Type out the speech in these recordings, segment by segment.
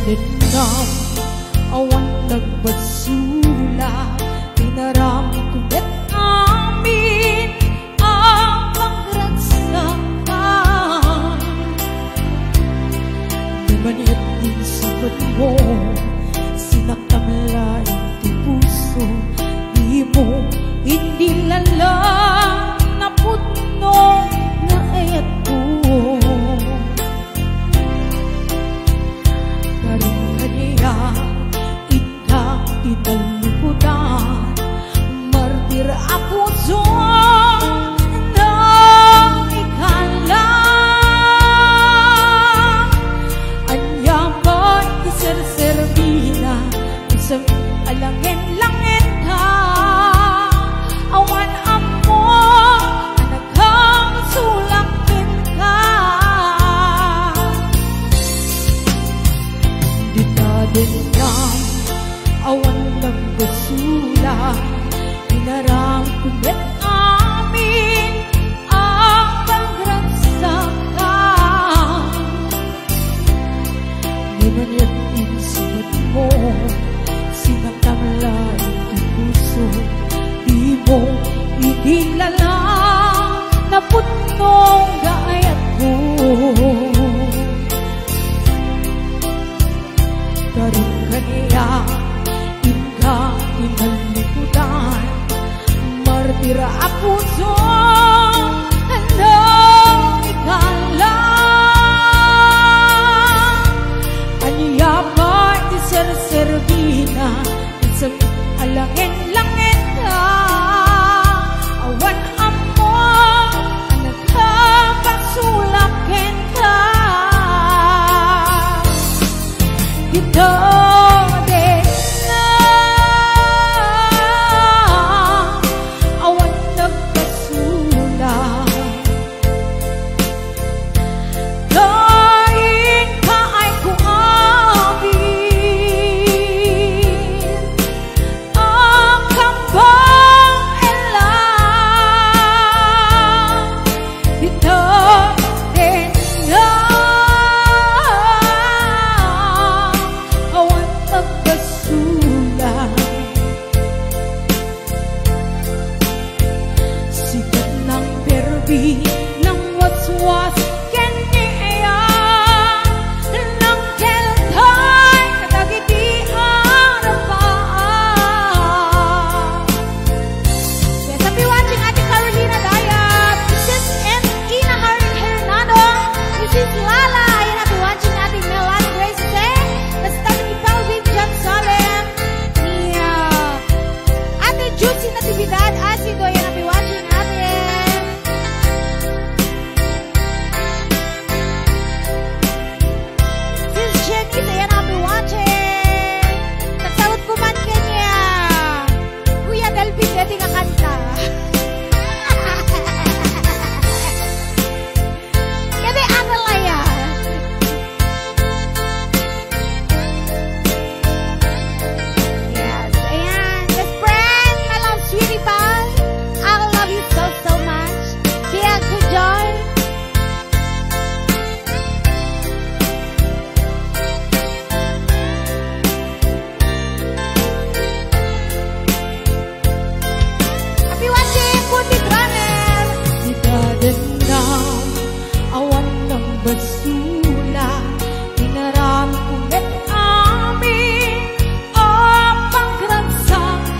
Dinam awan nagbasula, pinarami kong at amin ang pagragsakan. Di mani't din sabat mo, sinaktamlain di puso, di mo hindi lalang na putno na ayat ko. Inaliputan, martir ako doon ng ikalang. Anya ba'y iserserbina, isang alangin-langin ka, awan amo, anaghang sulakin ka. Di na din na awan nagbasula, pinarang kulit amin ang pagragsakan. Di mani't insulat mo, sinaktamlain di puso, di mo inilalang na putnong gaayat mo. Karin kaniya inaliputan, martir ako doon ng ikalang. Anya ba'y iserserbina, isang alangin-langin ka, awan amo, nagkapasulakin ka. Dito ng waswas kanya ng keltay katagiti harapan. Yes, I'll be watching Ate Carolina Dayat. This is Ina Hernando. This is Lala. And I'll be watching Ate Melanie Grace Jose. That's Stephanie Calvin, Jan Salem. Ate Juicy Natividad Asido. And I'll be watching Ate Ayan, I'll be watching. Nagsawot ko man kanya Kuya Delvin, dati nga kanta. Kaya ano laya. Yes, ayan. Best friend, my love, sweetie pie, I love you so, so much. Kaya ko joy. Awan ng basula, pinarami kulit amin ang pagragsakan.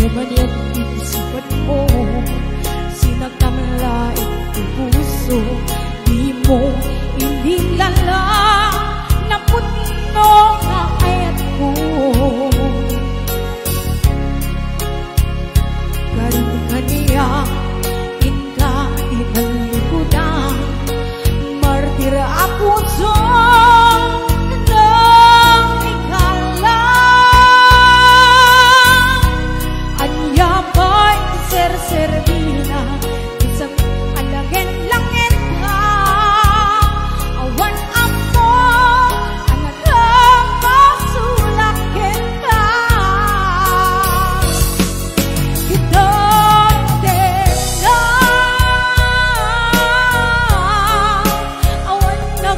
Naman yan isipan mo, sinagtamlain ang puso, di mo inilalang na putno na ayat ko. Karin kaniya inaliputan, martir ako doon ng ikalang. Anya ba'y iserserbina, isang alangin-langin ka, awan amo, nagkapasulakin ka. Ito din na awan ng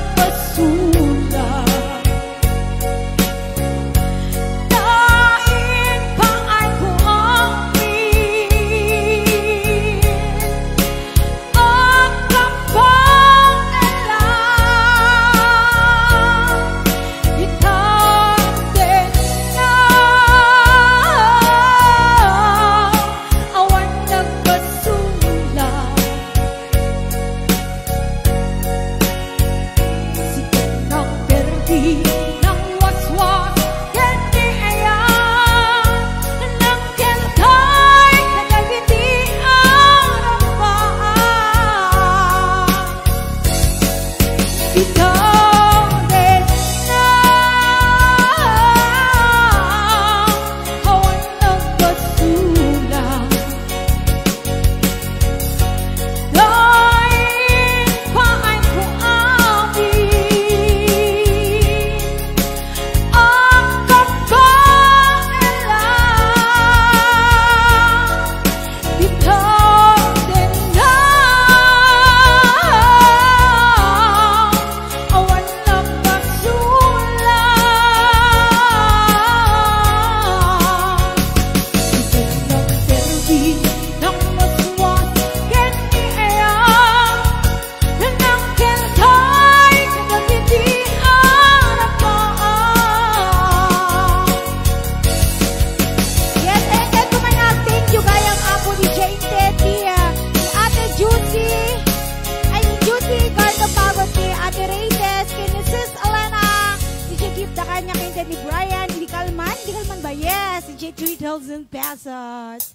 1,000 pesos.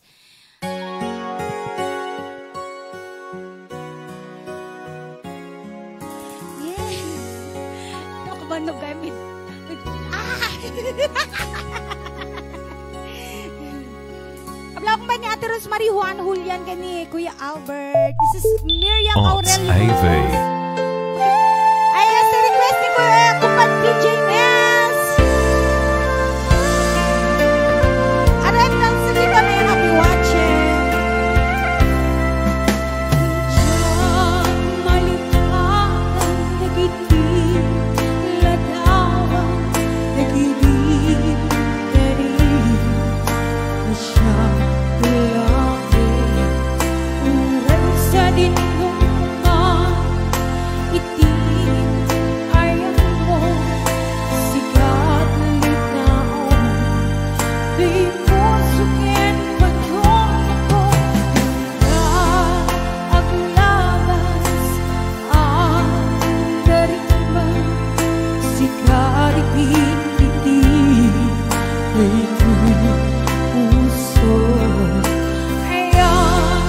Yes. Ito kabanog kami. Kabla akong ba ni Ate Rosemary Juan Julian kani Kuya Albert. This is Miriam Aurelio. Ay, sa request ni Kuya Kumpan PJ Nels. Arep lang sa dito na yung happy watching. Diyan malipatan nagitid ladawan nagibig karin masya tulangin uran sa dinungan itim ayan mo sigat litaon di mo sukin pagkong ako at labas ang darima sigat itim ay puso ayan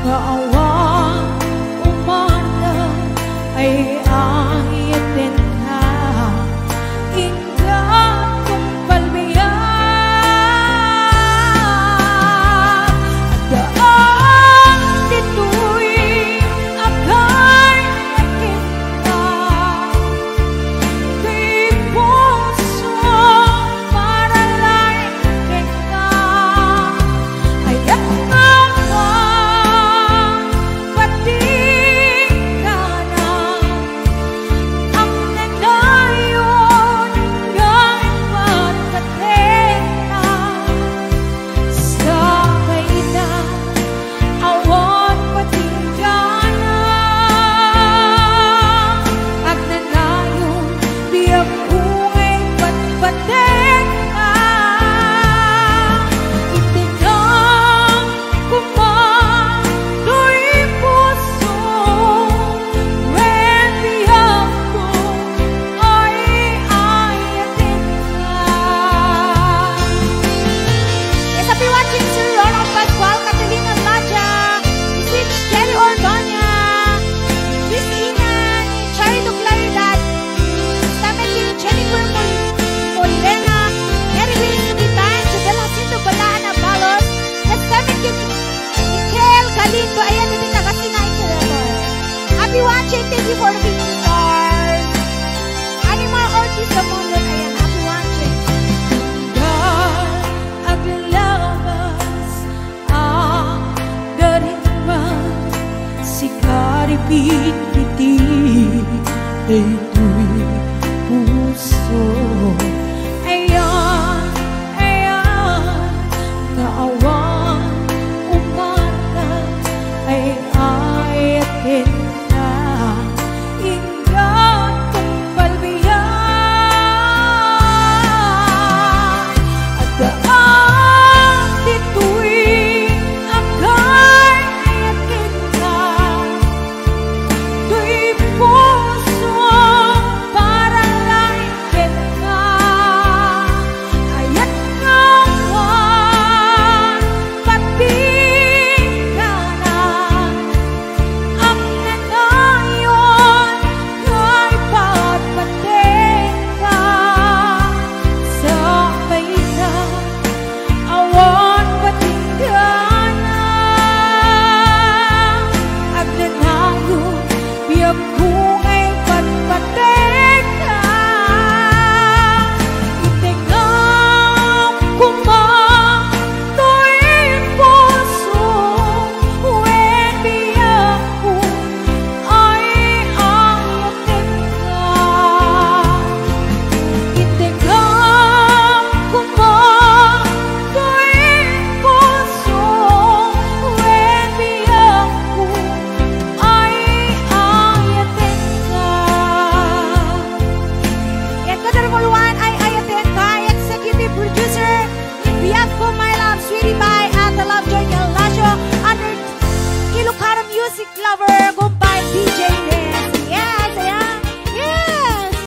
kaawang umanda ay ayatin ka ingat kong palbiyan daan dito'y akay nakita di puso para lang kita ayat nga ba pati ka na ang nagdayon hanggang magkatena sa kainan awan patingana at nanayon biyak kungay patpateka itinang kumato'y puso when biyak ko ay ayatin ka. Yes, happy watching Sir Ronald Pascual, Catalina Laja, Mrs. Jerry Ordoña, Christina, Charito Claridad, Stamekin Jennifer Molena, Mary Will Subitan, Jubel Jacinto Balaan Abalos, Stamekin Mikel Galindo, ayan din taga-sinain sa level. Happy watching, thank you for the video stars. Animal Ortiz sa mundo, ayan, happy watching. At labas ang darima si karipit-pitit